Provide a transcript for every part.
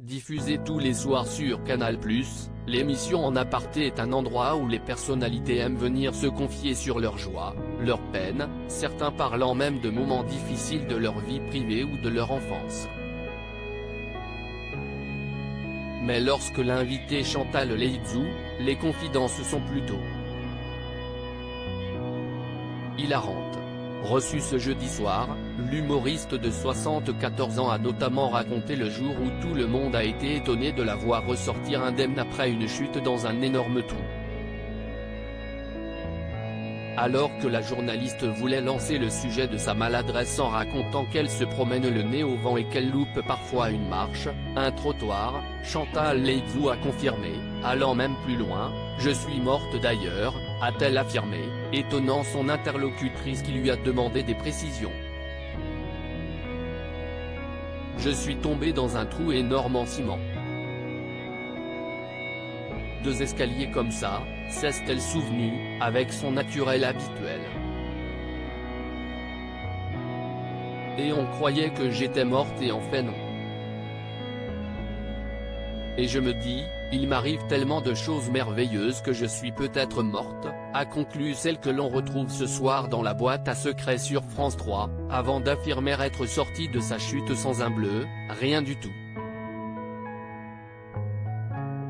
Diffusée tous les soirs sur Canal+, l'émission En Aparté est un endroit où les personnalités aiment venir se confier sur leurs joies, leurs peines, certains parlant même de moments difficiles de leur vie privée ou de leur enfance. Mais lorsque l'invité Chantal Leizou, les confidences sont plutôt hilarantes. Reçu ce jeudi soir, l'humoriste de 74 ans a notamment raconté le jour où tout le monde a été étonné de la voir ressortir indemne après une chute dans un énorme trou. Alors que la journaliste voulait lancer le sujet de sa maladresse en racontant qu'elle se promène le nez au vent et qu'elle loupe parfois une marche, un trottoir, Chantal Leizou a confirmé, allant même plus loin, « Je suis morte d'ailleurs », a-t-elle affirmé, étonnant son interlocutrice qui lui a demandé des précisions. « Je suis tombée dans un trou énorme en ciment. 2 escaliers comme ça », s'est-elle souvenue, avec son naturel habituel. Et on croyait que j'étais morte et en fait non. Et je me dis, il m'arrive tellement de choses merveilleuses que je suis peut-être morte, a conclu celle que l'on retrouve ce soir dans la boîte à secrets sur France 3, avant d'affirmer être sortie de sa chute sans un bleu, rien du tout.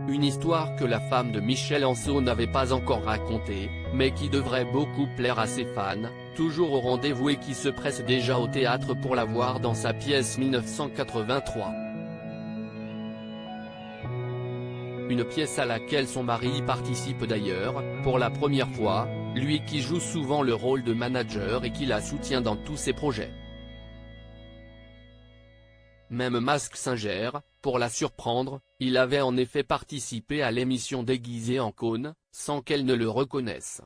Une histoire que la femme de Michel Anceau n'avait pas encore racontée, mais qui devrait beaucoup plaire à ses fans, toujours au rendez-vous et qui se pressent déjà au théâtre pour la voir dans sa pièce 1983. Une pièce à laquelle son mari participe d'ailleurs, pour la première fois, lui qui joue souvent le rôle de manager et qui la soutient dans tous ses projets. Même Mask Singer, pour la surprendre, il avait en effet participé à l'émission déguisée en cône, sans qu'elle ne le reconnaisse.